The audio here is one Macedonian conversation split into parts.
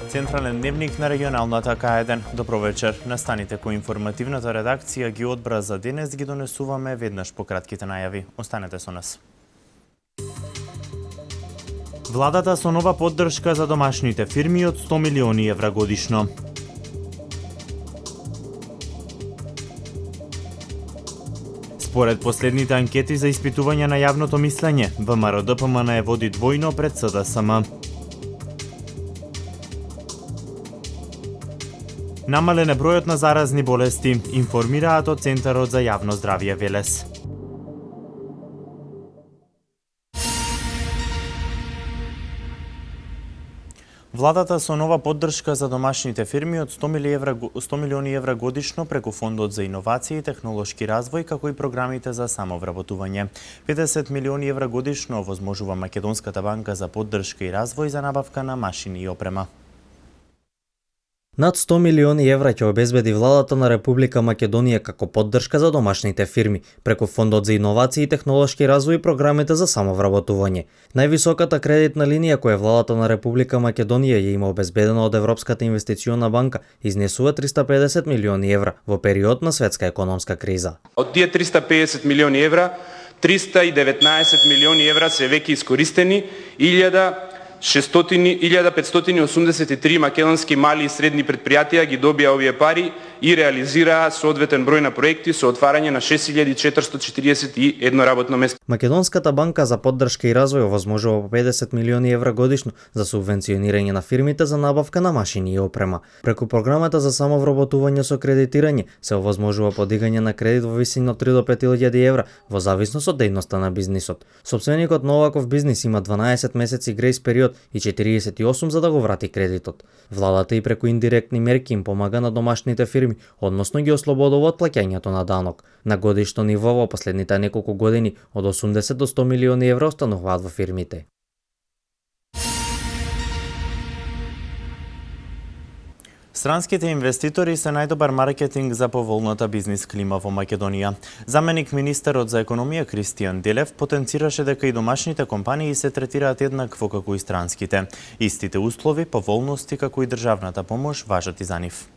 Централен дневник на регионалната К1. Добро вечер. Настаните кои информативната редакција ги одбра за денес ги донесуваме веднаш по кратките најави. Останете со нас. Владата со нова поддршка за домашните фирми од 100 милиони евра годишно. Според последните анкети за испитување на јавното мислење, ВМРО-ДПМН е води двојно пред СДСМ. Намален е бројот на заразни болести, информираат од Центарот за јавно здравје Велес. Владата со нова поддршка за домашните фирми од 100 милиони евра годишно преку Фондот за иновации и технолошки развој, како и програмите за самовработување. 50 милиони евра годишно овозможува Македонската банка за поддршка и развој за набавка на машини и опрема. Над 100 милиони евра ќе обезбеди владата на Република Македонија како поддршка за домашните фирми, преку Фондот за иновации и технолошки развој и програмите за самовработување. Највисоката кредитна линија која владата на Република Македонија ја има обезбедена од Европската инвестициона банка изнесува 350 милиони евра во период на светска економска криза. Од тие 350 милиони евра, 319 милиони евра се веќе искористени, 1583 македонски мали и средни предпријатија ги добија овие пари и реализираа соодветен број на проекти со отварање на 6441 работно место. Македонската банка за поддршка и развој овозможува по 50 милиони евра годишно за субвенционирање на фирмите за набавка на машини и опрема. Преку програмата за самовработување со кредитирање се овозможува подигање на кредит во висина од 3 до 5000 евра во зависност од дејноста на бизнисот. Сопственикот на оваков бизнис има 12 месеци грејс период и 48 за да го врати кредитот. Владата и преку индиректни мерки им помага на домашните фирми, односно ги ослободува од плаќањето на данок. На годишно ниво во последните неколку години од 80 до 100 милиони евра остануваат во фирмите. Странските инвеститори се најдобар маркетинг за поволната бизнис клима во Македонија. Заменик министерот за економија Кристијан Делев потенцираше дека и домашните компании се третираат еднакво како и странските. Истите услови, поволности како и државната помош важат и за нив.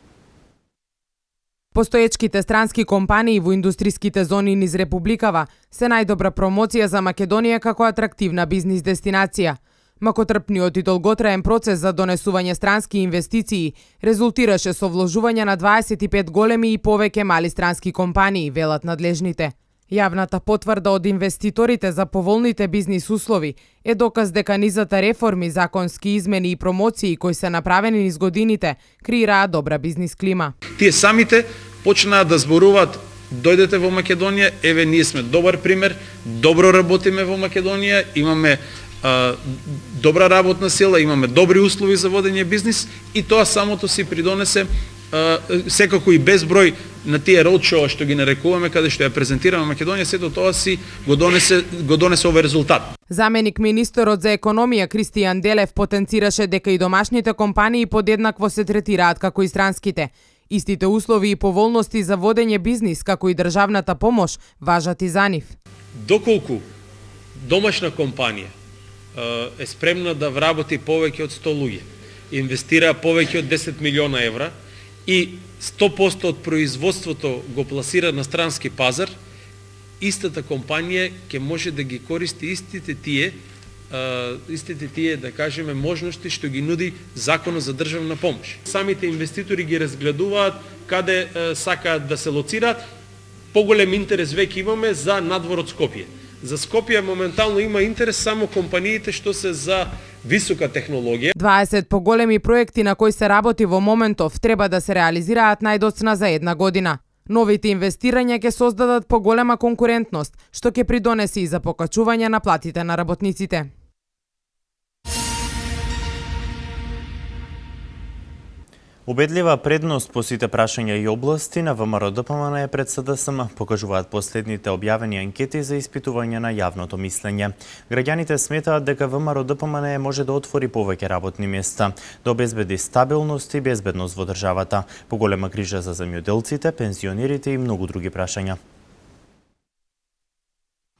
Постоечките странски компании во индустриските зони низ Републикава се најдобра промоција за Македонија како атрактивна бизнис дестинација. Макотрпниот и долготраен процес за донесување странски инвестиции резултираше со вложување на 25 големи и повеќе мали странски компании, велат надлежните. Јавната потврда од инвеститорите за поволните бизнис услови е доказ дека низата реформи, законски измени и промоции кои се направени низ годините креираа добра бизнис клима. Тие самите почнаа да зборуваат: дојдете во Македонија, еве ние сме добар пример, добро работиме во Македонија, имаме добра работна сила, имаме добри услови за водење бизнис и тоа самото си придонесе секако и безброј на тие роудшоу што ги нарекуваме, каде што ја презентираме Македонија, сето тоа си го донесе овој резултат. Заменик министерот за економија Кристијан Делев потенцираше дека и домашните компании подеднакво се третираат како и странските. Истите услови и поволности за водење бизнис како и државната помош важат и за нив. Доколку домашна компанија е спремна да вработи повеќе од 100 луѓе, инвестира повеќе од 10 милиона евра и 100% од производството го пласира на странски пазар, истата компанија ќе може да ги користи истите тие, да кажеме, можности што ги нуди Законот за државна помош. Самите инвеститори ги разгледуваат каде сакаат да се лоцираат. Поголем интерес веќе имаме за надвор од Скопје. За Скопје моментално има интерес само компаниите што се за висока технологија. 20 поголеми проекти на кои се работи во моментов треба да се реализираат најдоцна за една година. Новите инвестирања ќе создадат поголема конкурентност, што ќе придонесе и за покачување на платите на работниците. Убедлива предност по сите прашања и области на ВМРО-ДПМН е пред СДСМ, покажуваат последните објавени анкети за испитување на јавното мислење. Граѓаните сметаат дека ВМРО-ДПМН може да отвори повеќе работни места, да обезбеди стабилност и безбедност во државата, поголема грижа за земјоделците, пензионерите и многу други прашања.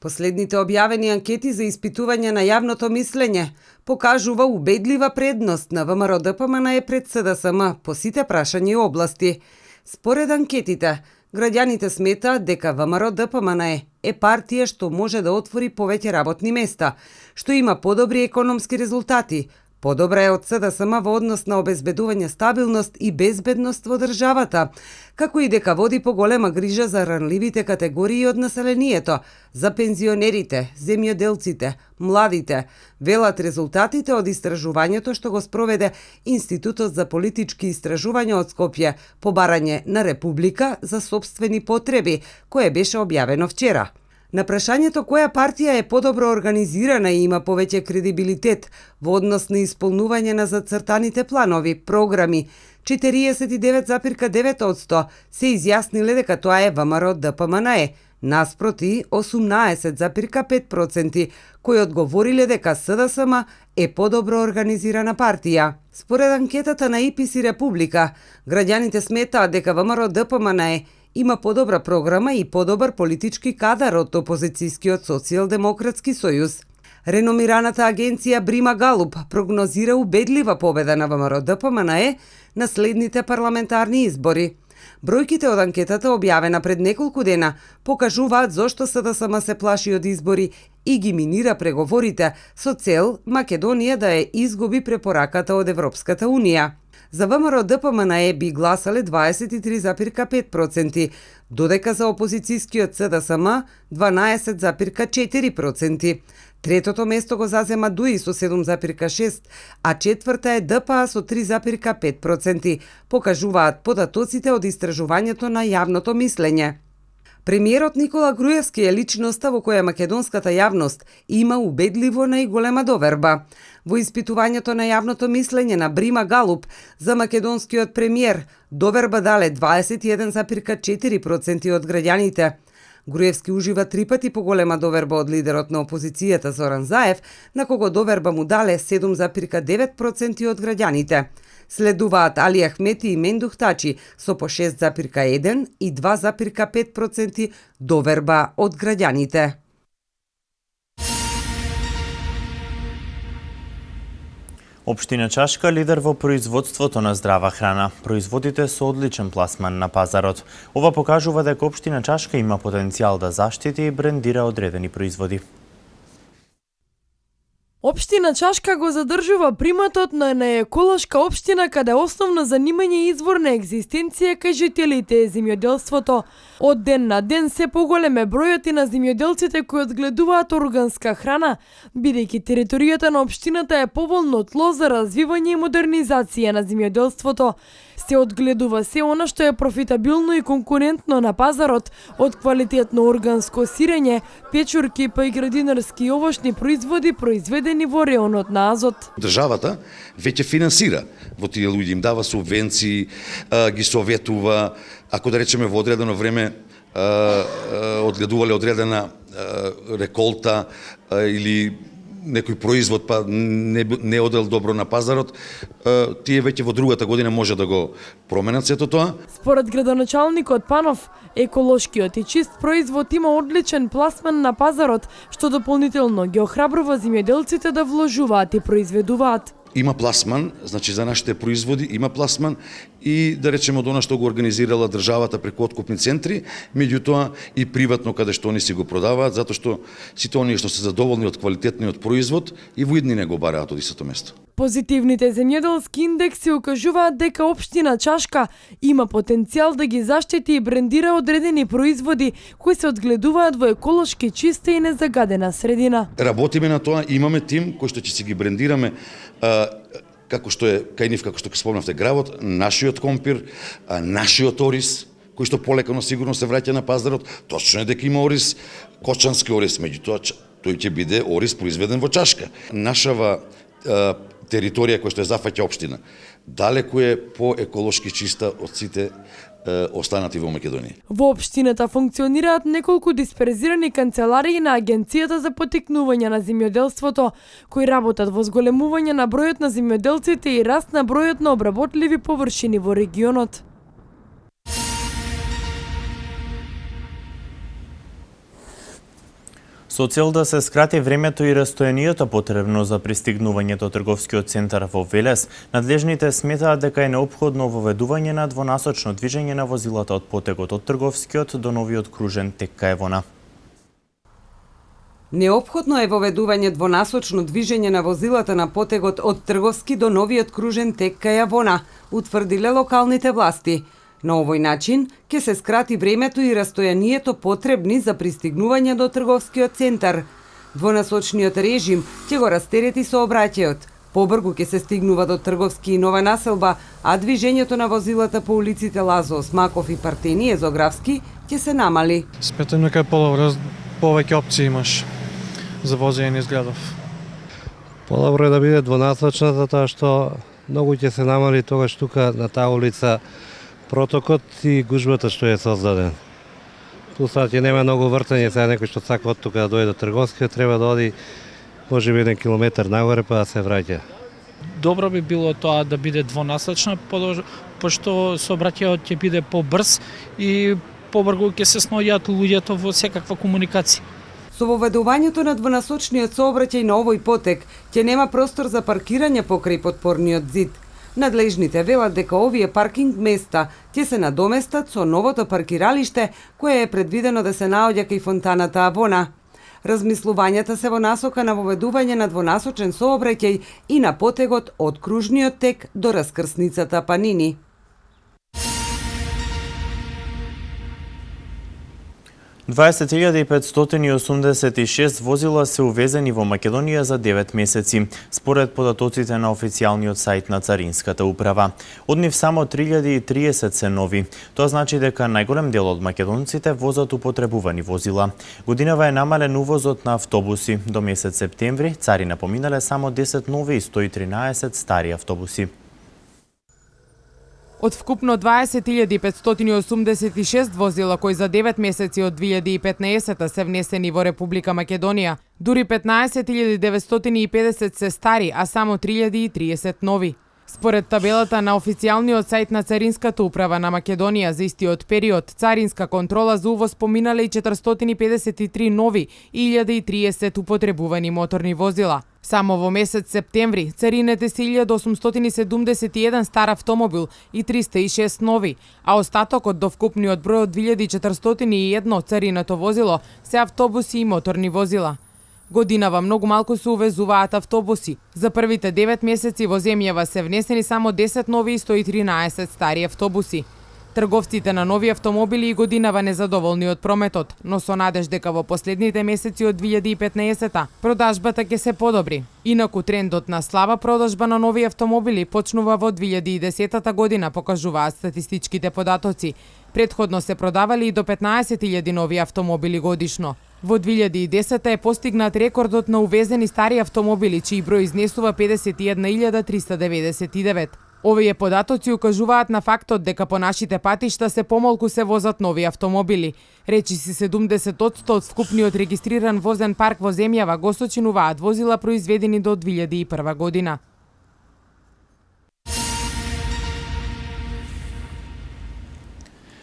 Последните објавени анкети за испитување на јавното мислење покажува убедлива предност на ВМРО-ДПМН пред СДСМ по сите прашања и области. Според анкетите, граѓаните сметаат дека ВМРО-ДПМН е партија што може да отвори повеќе работни места, што има подобри економски резултати, подобра е од СДСМ во однос на обезбедување стабилност и безбедност во државата, како и дека води поголема грижа за ранливите категории од населението, за пензионерите, земјоделците, младите, велат резултатите од истражувањето што го спроведе Институтот за политички истражувања од Скопје по барање на Република за сопствени потреби, кое беше објавено вчера. На прашањето која партија е подобро организирана и има повеќе кредибилитет во однос на исполнување на зацртаните планови, програми, 49,9% се изјасниле дека тоа е ВМРО-ДПМН, наспроти 18,5% кои одговориле дека СДСМ е подобро организирана партија. Според анкетата на ИПС Република, граѓаните сметаат дека ВМРО-ДПМН има подобра програма и подобар политички кадар од опозицијскиот Социјалдемократски сојуз. Реномираната агенција Брима Галуп прогнозира убедлива победа на ВМРО-ДПМН на следните парламентарни избори. Бројките од анкетата објавена пред неколку дена покажуваат зошто СДСМ се плаши од избори и ги минира преговорите со цел Македонија да ја изгуби препораката од Европската Унија. За ВМРО-ДПМН би гласале 23,5%, додека за опозицијскиот СДСМ 12,4%. Третото место го зазема ДУИ со 7,6%, а четврта е ДПА со 3,5%, покажуваат податоците од истражувањето на јавното мислење. Премиерот Никола Груевски е личноста во која македонската јавност има убедливо најголема доверба. Во испитувањето на јавното мислење на Брима Галуп за македонскиот премиер доверба дале 21,4% од граѓаните. Груевски ужива 3 пати поголема доверба од лидерот на опозицијата Зоран Заев, на кого доверба му дале 7,9% од граѓаните. Следуваат Али Ахмети и Мендух Тачи со по 6,1 и 2,5% доверба од граѓаните. Општина Чашка лидер во производството на здрава храна. Производите со одличен пласман на пазарот. Ова покажува дека општина Чашка има потенцијал да заштити и брендира одредени производи. Општина Чашка го задржува приматот на еколошка општина каде основно занимање и извор на екзистенција кај жителите е земјоделството. Од ден на ден се поголем е бројот и на земјоделците кои одгледуваат органска храна, бидејќи територијата на општината е поволно тло за развивање и модернизација на земјоделството. Се одгледува се она што е профитабилно и конкурентно на пазарот, од квалитетно органско сирење, печурки па и градинарски и овошни производи произведени во реонот на Азот. Државата веќе финансира во тие луѓе, им дава субвенции, ги советува, ако да речеме во одредено време одгледувале одредена реколта или некој производ па не одел добро на пазарот, тие веќе во другата година може да го променат сето тоа. Според градоначалникот Панов, еколошкиот и чист производ има одличен пласман на пазарот, што дополнително ги охрабрува земјоделците да вложуваат и произведуваат. Има пласман, значи за нашите производи има пласман и да речеме од она што го организирала државата преку откупни центри, меѓутоа и приватно каде што они си го продаваат, затоа што сите оние што се задоволни од квалитетниот производ и во иднина го бараат од истото место. Позитивните земјоделски индекси укажуваат дека општина Чашка има потенцијал да ги заштити и брендира одредени производи кои се одгледуваат во еколошки чиста и незагадена средина. Работиме на тоа, имаме тим кој што ќе си ги брендираме како што е кај нив, како што ќе спомнавте гравот, нашиот компир, нашиот ориз, кој што полека но сигурно се враќа на пазарот. Точно е дека има ориз, кочански ориз, меѓутоа тој ќе биде ориз произведен во Чашка. Нашава територија која што е зафаќа општина, далеку е по еколошки чиста од сите останати во Македонија. Во општината функционираат неколку дисперзирани канцеларии на Агенцијата за поттикнување на земјоделството, кои работат во зголемување на бројот на земјоделците и раст на бројот на обработливи површини во регионот. Со цел да се скрати времето и растојанието потребно за пристигнување до трговскиот центар во Велес, надлежните сметаат дека е неопходно воведување на двонасочно движење на возилата од потегот од трговскиот до новиот кружен тек кај Евона. Неопходно е воведување двонасочно движење на возилата на потегот од трговски до новиот кружен тек кај Евона, утврдиле локалните власти. На овој начин ќе се скрати времето и растојанието потребни за пристигнување до трговскиот центар. Двонасочниот режим ќе го растерети сообраќајот. Побргу ќе се стигнува до трговски и нова населба, а движењето на возилата по улиците Лазо Осмаков и Партени Езографски ќе се намали. Сметам дека е подобро, повеќе опции имаш за возење низ градов. Подобро е да биде двонасочна, затоа што многу ќе се намали тогаш тука на таа улица протокот и гужбата што е создаден. Ту sad ќе нема многу вртење, сега некој што сака од тука да дојде до трговскиот, треба да оди можеби 1 километар нагоре па да се враќа. Добро би било тоа да биде двонасочна, пошто сообраќајот ќе биде побрз и побрзо ќе се снаоѓаат луѓето во секаква комуникација. Со воведувањето на двонасочниот сообраќај на овој потек ќе нема простор за паркирање покрај подпорниот зид. Надлежните велат дека овие паркинг места ќе се надоместат со новото паркиралиште кое е предвидено да се наоѓа кај фонтаната Авона. Размислувањата се во насока на воведување на двонасочен сообраќај и на потегот од кружниот тек до раскрсницата Панини. – 20.586 возила се увезени во Македонија за 9 месеци, според податоците на официјалниот сајт на Царинската управа. Од нив само 3030 се нови. Тоа значи дека најголем дел од македонците возат употребувани возила. Годинава е намален увозот на автобуси. До месец септември Царина поминале само 10 нови и 113 стари автобуси. Од вкупно 20.586 возила кои за 9 месеци од 2015 се внесени во Република Македонија, дури 15.950 се стари, а само 3030 нови. Според табелата на официјалниот сајт на Царинската управа на Македонија за истиот период, царинска контрола за увоз поминале и 453 нови и 1030 употребувани моторни возила. Само во месец септември царинете се 1871 стар автомобил и 306 нови, а остатокот до вкупниот број од 2401 цариното возило се автобуси и моторни возила. Годинава многу малку се увезуваат автобуси. За првите 9 месеци во земјава се внесени само 10 нови и 113 стари автобуси. Трговците на нови автомобили и годинава незадоволни од прометот, но со надеж дека во последните месеци од 2015 продажбата ќе се подобри. Инаку трендот на слаба продажба на нови автомобили почнува во 2010 година, покажуваат статистичките податоци. Предходно се продавали и до 15.000 нови автомобили годишно. Во 2010 е постигнат рекордот на увезени стари автомобили, чиј број изнесува 51.399. Овие податоци укажуваат на фактот дека по нашите патишта се помалку се возат нови автомобили. Речиси 70% од вкупниот регистриран возен парк во земјава го сочинуваат возила произведени до 2001 година.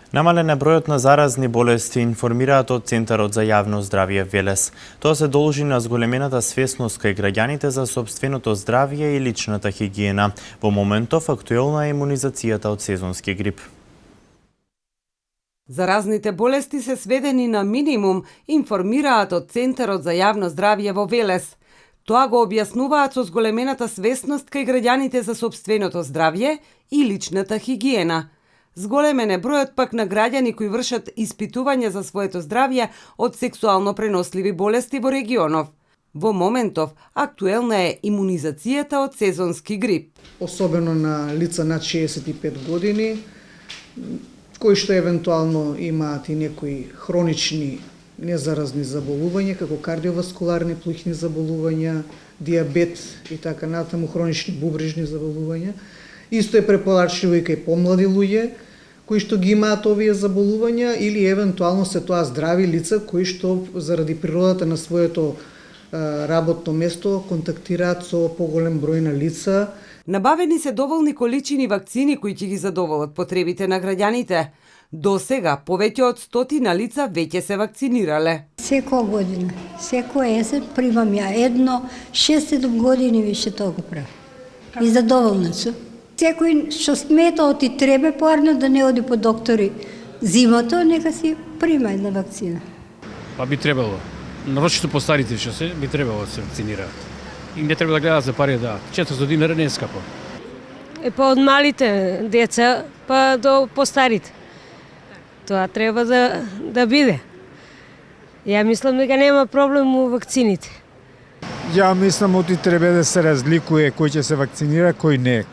Намален е бројот на заразни болести, информираат од Центарот за јавно здравје Велес. Тоа се должи на зголемената свесност кај граѓаните за сопственото здравје и личната хигиена. Во моментов актуелна е имунизацијата од сезонски грип. Заразните болести се сведени на минимум, информираат од Центарот за јавно здравје во Велес. Тоа го објаснуваат со зголемената свесност кај граѓаните за сопственото здравје и личната хигиена. Зголемен е бројот пак на граѓани кои вршат испитување за своето здравје од сексуално преносливи болести во регионов. Во моментов актуелна е имунизацијата од сезонски грип. Особено на лица над 65 години, кои што евентуално имаат и некои хронични незаразни заболувања, како кардиоваскуларни плуќни заболувања, диабет и така натаму, хронични бубрежни заболувања. Исто е препорачливо и кај помлади луѓе, кои што ги имаат овие заболувања или евентуално се тоа здрави лица кои што заради природата на своето работно место контактираат со поголем број на лица. Набавени се доволни количини вакцини кои ќе ги задоволат потребите на граѓаните. До сега повеќе од 100 лица веќе се вакцинирале. Секоја година, секоја есен примам ја едно, 6-7 години више тоа го правам. И задоволна сум. Секој што смета оти треба поарно да не оди по доктори зимото, нека си прима една вакцина. Па би требало. Нарочито по старите што се, би требало да се вакцинираат. И не треба да гледаат за пари да 400 динара не е скапо. Па од малите деца па до постарите. Тоа треба да биде. Ја мислам дека нема проблем у вакцините. Ја мислам оти треба да се разликува кој ќе се вакцинира, кој не.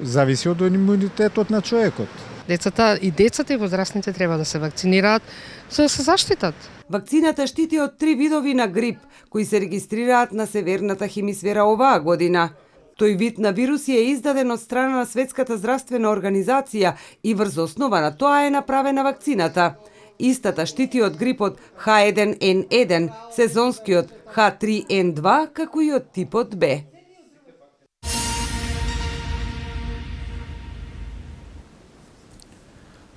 Зависи од имунитетот на човекот. Децата и возрастните треба да се вакцинираат за да се заштитат. Вакцината штити од 3 видови на грип, кои се регистрираат на северната хемисфера оваа година. Тој вид на вируси е издаден од страна на Светската здравствена организација и врз основа на тоа е направена вакцината. Истата штити од грипот H1N1, сезонскиот H3N2, како и од типот Б.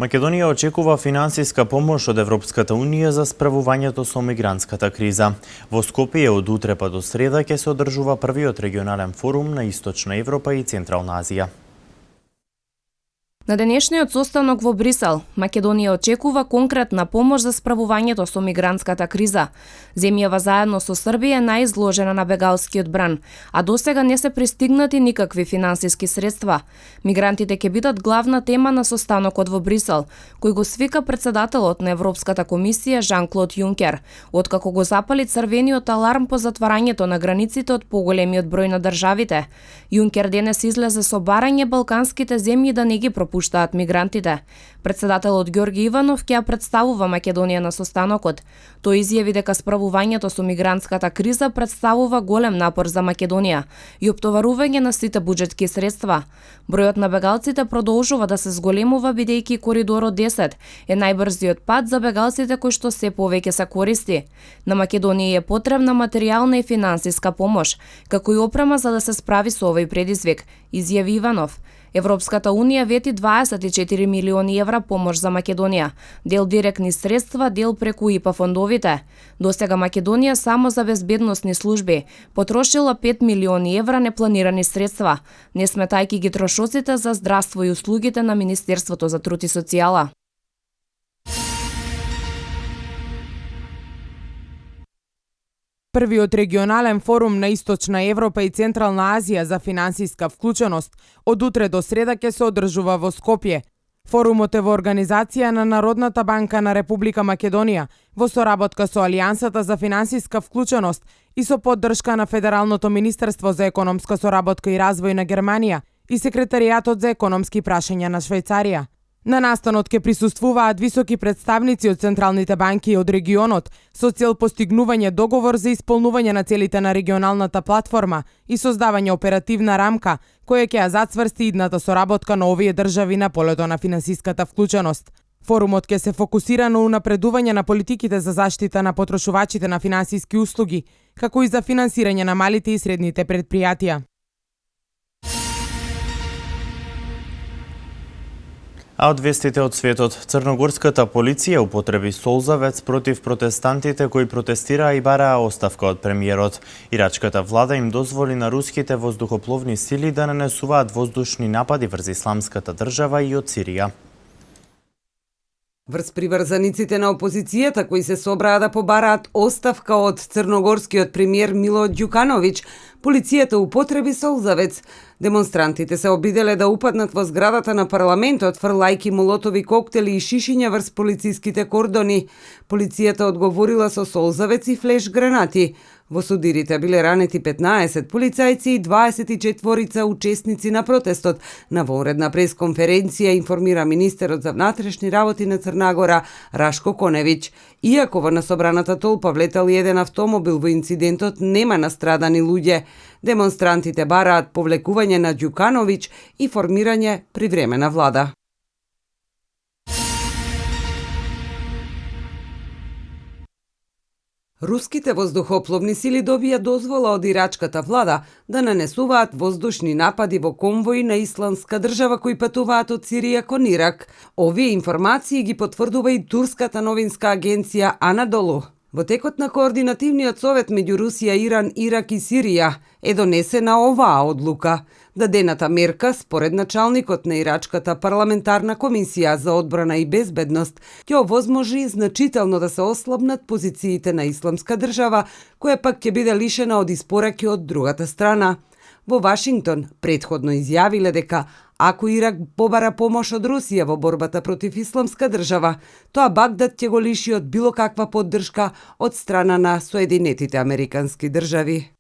Македонија очекува финансиска помош од Европската Унија за справувањето со мигрантската криза. Во Скопје од утре па до среда ќе се одржува првиот регионален форум на Источна Европа и Централна Азија. На денешниот состанок во Брисел, Македонија очекува конкретна помош за справувањето со мигрантската криза. Земјава заедно со Србија е најизложена на бегалскиот бран, а досега не се пристигнати никакви финансиски средства. Мигрантите ќе бидат главна тема на состанокот во Брисел, кој го свика председателот на Европската комисија Жан-Клод Јункер, откако го запали црвениот аларм по затварањето на границите од поголемиот број на државите. Јункер денес излезе со барање балканските земји да не ги пропуштаат мигрантите. Председателот Ѓорги Иванов ќе ја представува Македонија на состанокот. Тој изјави дека справувањето со мигрантската криза представува голем напор за Македонија и оптоварување на сите буџетски средства. Бројот на бегалците продолжува да се зголемува бидејќи коридорот 10 е најбрзиот пат за бегалците кој што се повеќе се користи. На Македонија е потребна материјална и финансиска помош, како и опрема за да се справи со овој предизвик, изјави Иванов. Европската Унија вети 24 милиони евра помош за Македонија, дел директни средства, дел преку ИПА фондовите. Досега Македонија само за безбедносни служби потрошила 5 милиони евра непланирани средства, не сметајќи ги трошоците за здравство и услугите на Министерството за труд и социјала. Првиот регионален форум на Источна Европа и Централна Азија за финансиска вклученост од утре до среда ќе се одржува во Скопје. Форумот е во организација на Народната банка на Република Македонија, во соработка со Алијансата за финансиска вклученост и со поддршка на Федералното министерство за економска соработка и развој на Германија и Секретаријатот за економски прашања на Швајцарија. На настанот ќе присуствуваат високи представници од централните банки од регионот со цел постигнување договор за исполнување на целите на регионалната платформа и создавање оперативна рамка која ќе ја зацврсти идната соработка на овие држави на полето на финансиската вклученост. Форумот ќе се фокусира на унапредување на политиките за заштита на потрошувачите на финансиски услуги, како и за финансирање на малите и средните предпријатија. А од вестите од светот, црногорската полиција употреби солзавец против протестантите кои протестираа и бараа оставка од премиерот. Ирачката влада им дозволи на руските воздухопловни сили да нанесуваат воздушни напади врз исламската држава и од Сирија. Врз приврзаниците на опозицијата кои се собраа да побараат оставка од црногорскиот премиер Мило Ѓукановиќ, полицијата употреби солзавец. Демонстрантите се обиделе да упаднат во зградата на парламентот, фрлајки молотови коктели и шишиња врз полициските кордони. Полицијата одговорила со солзавец и флеш гранати. Во судирите биле ранети 15 полицајци и 24 учесници на протестот. На вонредна пресконференција информира министерот за внатрешни работи на Црна Рашко Коневиќ. Иако во насобраната толпа влетал еден автомобил, во инцидентот нема настрадани луѓе. Демонстрантите бараат повлекување на Ѓукановиќ и формирање привремена влада. Руските воздухопловни сили добија дозвола од ирачката влада да нанесуваат воздушни напади во конвои на исландска држава кои патуваат од Сирија кон Ирак. Овие информации ги потврдува и турската новинска агенција Анадолу. Во текот на координативниот совет меѓу Русија, Иран, Ирак и Сирија е донесена оваа одлука. Дадената мерка, според началникот на Ирачката парламентарна комисија за одбрана и безбедност, ќе овозможи значително да се ослабнат позициите на Исламска држава, која пак ќе биде лишена од испораки од другата страна. Во Вашингтон претходно изјавиле дека ако Ирак побара помош од Русија во борбата против Исламска држава, тоа Багдад ќе го лиши од било каква поддршка од страна на Соединетите Американски држави.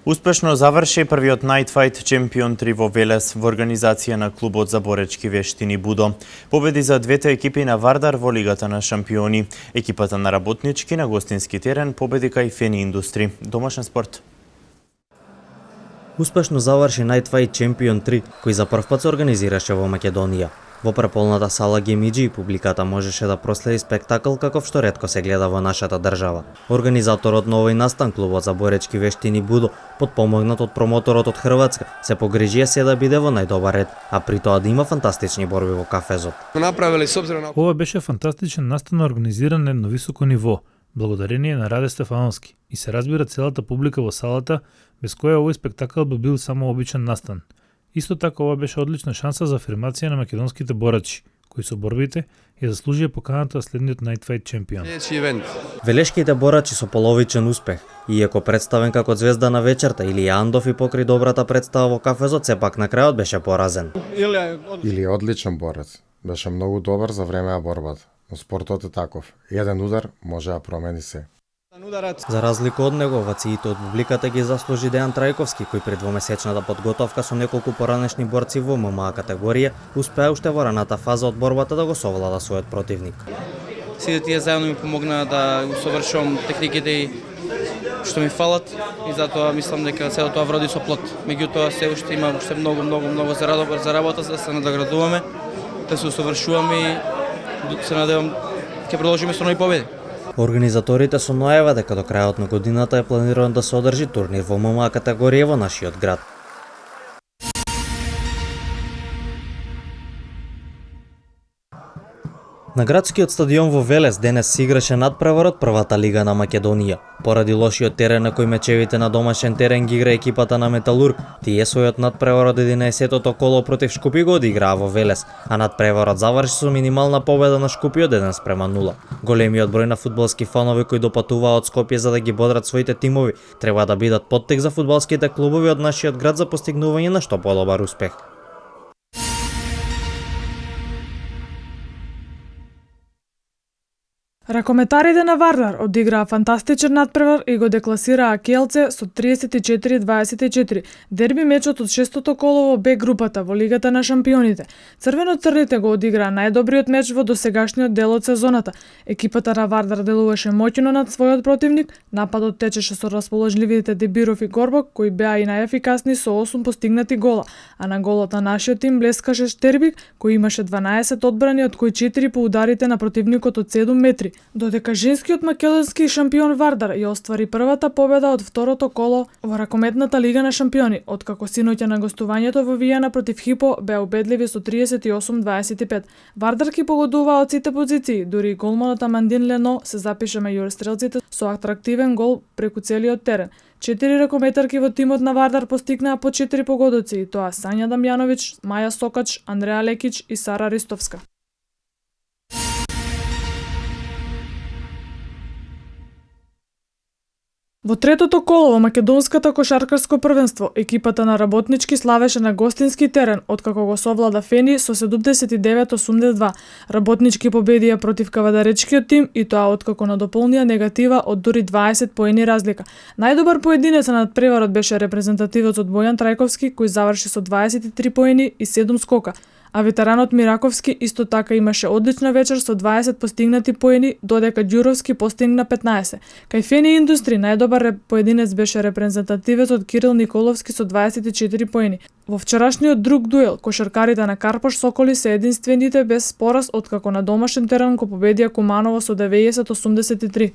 Успешно заврши првиот Night Fight Champion 3 во Велес во организација на клубот за боречки вештини Будо. Победи за двете екипи на Вардар во Лигата на шампиони. Екипата на работнички на гостински терен победи кај Фени Индустри. Домашен спорт. Успешно заврши Night Fight Champion 3, кој за прв пат се организираше во Македонија. Во преполната сала Гемиджи публиката можеше да проследи спектакл каков што ретко се гледа во нашата држава. Организаторот на овој настан, клубот за боречки вештини Будо, подпомогнат од промоторот од Хрватска, се погрижија се да биде во најдобар ред, а при тоа да има фантастични борби во кафезот. Ова беше фантастичен настан организиран на едно високо ниво, благодарение на Раде Стефановски, и се разбира целата публика во салата, без која овој спектакл би бил само обичен настан. Исто така ова беше одлична шанса за афирмација на македонските борачи, кои со борбите ја заслужија поканата следниот Night Fight чемпион. Велешките борачи со половичен успех, иако представен како звезда на вечерта или Андов и покри добрата представа во кафезот, сепак на крајот беше поразен. Или одличен борец. Беше многу добар за време на борбата. Но спортот е таков. Еден удар може да промени се. За разлика од него, овациите од публиката ги заслужи Дејан Трајковски, кој пред двомесечната подготовка со неколку поранешни борци во ММА категорија успеа уште во раната фаза од борбата да го совлада својот противник. Сите тие заедно ми помогнаа да усовршувам техниките што ми фалат и затоа мислам дека се тоа вроди со плод. Меѓутоа се уште има уште многу за работа за да се надоградуваме, да се усовршуваме и се надевам ќе продолжиме со нови победи. Организаторите со најава дека до крајот на годината е планирано да се одржи турнир во ММА категорија во нашиот град. На градскиот стадион во Велес денес се играше надпреварот првата лига на Македонија. Поради лошиот терен на кој мечевите на домашен терен ги игра екипата на Металург, тие својот надпреварот 11-тото коло против Шкупи го одиграа во Велес, а надпреварот заврши со минимална победа на Шкупи од 1:0. Големиот број на фудбалски фанови кои допатуваа од Скопје за да ги бодрат своите тимови треба да бидат поттик за фудбалските клубови од нашиот град за постигнување на што подобар успех. Ракометарите на Вардар одиграа фантастичен надпревар и го декласираа Келце со 34-24. Дерби мечот од 6-тото коло во Б групата во Лигата на шампионите. Црвено-црните го одиграа најдобриот меч во досегашниот дел од сезоната. Екипата на Вардар делуваше моќно над својот противник, нападот течеше со расположливите Дебиров и Горбок, кои беа и најефикасни со 8 постигнати гола, а на голот на нашиот тим блескаше Штербик, кој имаше 12 одбрани, од кои 4 по ударите на противникот од 7 метри. Додека женскиот македонски шампион Вардар ја оствари првата победа од второто коло во ракометната лига на шампиони, откако синоќа на гостувањето во Вијана против Хипо беа убедливи со 38-25. Вардар ки погодуваа од сите позиции, дури и голманот Амандин Лено се запиша меѓу стрелците со атрактивен гол преку целиот терен. 4 ракометарки во тимот на Вардар постигнаа по 4 погодоци, и тоа Сања Дамјановиќ, Маја Сокач, Андреа Лекич и Сара Ристовска. Во третото коло во македонската кошаркарско првенство, екипата на работнички славеше на гостински терен, откако го совлада Фени со 79-82. Работнички победија против кавадаречкиот тим и тоа откако надополнија негатива од дури 20 поени разлика. Најдобар поединец на надпреварот беше репрезентативот од Бојан Трајковски, кој заврши со 23 поени и 7 скока. а ветеранот Мираковски исто така имаше одлична вечер со 20 постигнати поени, додека Ѓуровски постигна 15. Кај Фени Индустри најдобар поединец беше репрезентативецот Кирил Николовски со 24 поени. Во вчерашниот друг дуел, кошаркарите на Карпаш Соколи се единствените без пораз откако на домашен терен го победија Куманово со 90-83.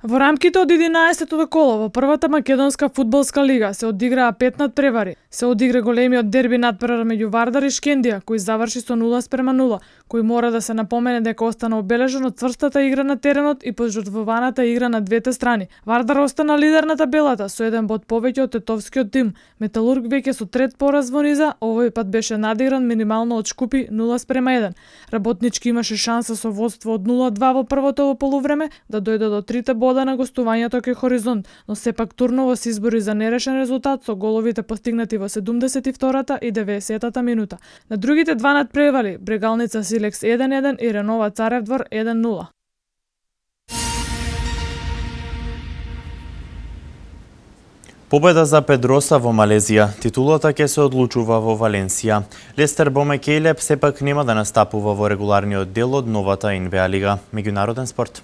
Во рамките од 11-тото коло во првата македонска фудбалска лига се одиграа 5 надпревари. Се одигра големиот дерби надпревар меѓу Вардар и Шкендија, кој заврши со 0:0, кој мора да се напомене дека остана обележен од цврстата игра на теренот и пожртвуваната игра на двете страни. Вардар остана лидер на табелата со 1 бод повеќе од тетовскиот тим. Металург веќе со трет пораз во низа, овој пат беше надигран минимално од Шкупи 0:1. Работнички имаше шанса со водство од 0:2 во првото полувреме да дојде до 3 бода на гостувањето кај Хоризонт, но сепак Турново се избори за нерешен резултат со головите постигнати во 72-та и 90-та минута. На другите два надпревари, Брегалница Силекс 1:1 и Ренова Царев двор 1:0. Победа за Педроса во Малезија. Титулата ќе се одлучува во Валенсија. Лестер Бомекелеп сепак нема да настапува во регуларниот дел од новата НБА лига. Меѓународен спорт.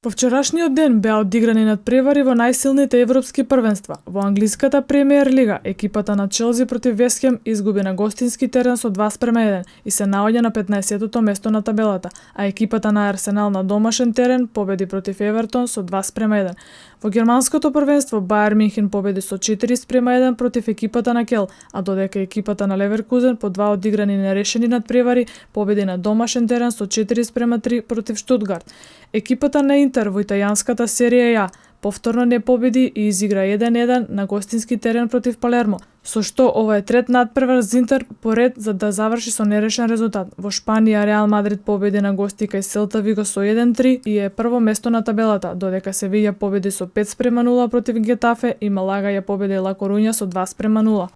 Во вчерашниот ден беа одиграни надпревари во најсилните европски првенства. Во англиската премиер лига екипата на Челси против Вест Хем изгуби на гостински терен со 2:1 и се наоѓа на 15-тото место на табелата, а екипата на Арсенал на домашен терен победи против Евертон со 2:1. Во германското првенство Бајер Минхен победи со 4:1 против екипата на Кел, а додека екипата на Леверкузен по 2 одиграни нерешени надпревари победи на домашен терен со 4:3 против Штутгарт. Екипата на Интер во италијанската серија Ја повторно не победи и изигра 1:1 на гостински терен против Палермо, со што ова е трет надпревар за Интер поред за да заврши со нерешен резултат. Во Шпанија Реал Мадрид победи на гости кај Селта Виго со 1:3 и е прво место на табелата, додека Севиља победи со 5:0 против Гетафе и Малага ја победи Ла Коруња со 2:0.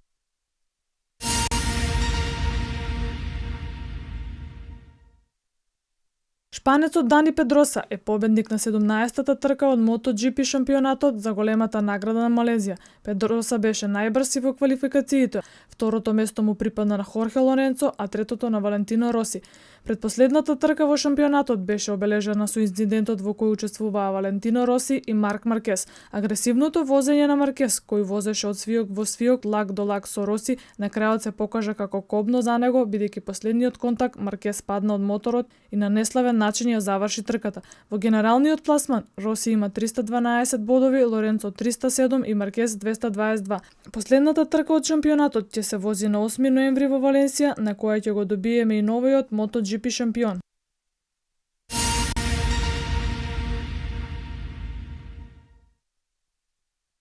Шпанецот Дани Педроса е победник на 17-та трка од MotoGP шампионатот за големата награда на Малезија. Педроса беше најбрз и во квалификациите. Второто место му припадна на Хорхе Лоренцо, а третото на Валентино Роси. Предпоследната трка во шампионатот беше обележана со инцидентот во кој учествуваа Валентино Роси и Марк Маркес. Агресивното возење на Маркес, кој возеше од свиок во свиок, лак до лак со Роси, на крајот се покажа како кобно за него, бидејќи последниот контакт Маркес падна од моторот и на неславен начин ја заврши трката. Во генералниот пласман Роси има 312 бодови, Лоренцо 307 и Маркес 222. Последната трка од шампионатот ќе се вози на 8 ноември во Валенсија, на која ќе го добиеме и новиот MotoGP шампион.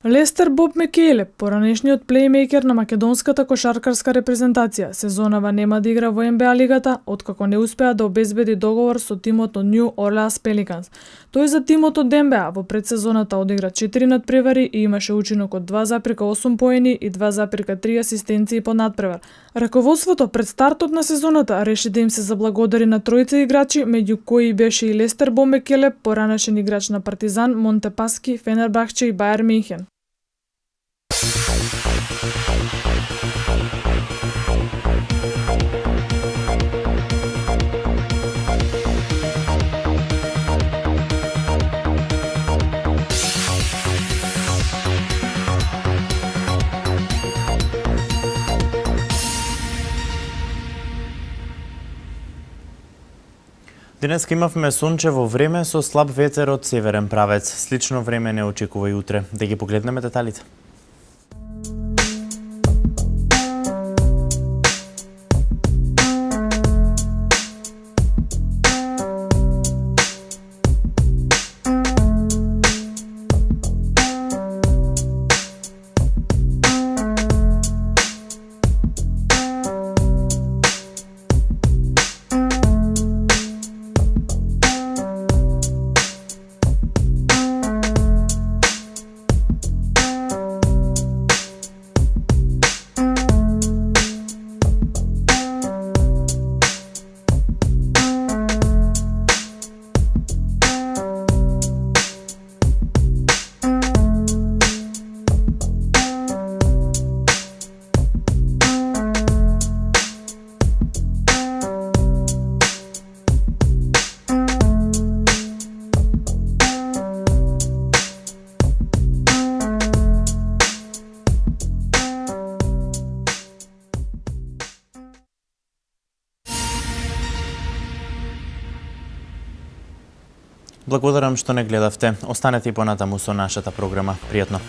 Лестер Боб Мекелеп, поранешниот плеймејкер на македонската кошаркарска репрезентација, сезонава нема да игра во НБА лигата, откако не успеа да обезбеди договор со тимот од Нью Орлеанс Пеликанс. Тој за тимот од НБА во предсезоната одигра 4 надпревари и имаше учинок од 2,8 поени и 2,3 асистенции по надпревар. Раководството пред стартот на сезоната реши да им се заблагодари на тројца играчи, меѓу кои беше и Лестер Боб Мекелеп, поранешен играч на Партизан, Монтепаски, Фенербахче и Бајер Минхен. Денес имавме сончево време со слаб ветер од северен правец. Слично време не очекува и утре. Да ги погледнеме деталите. Благодарам што не гледавте. Останете и понатаму со нашата програма. Пријатно.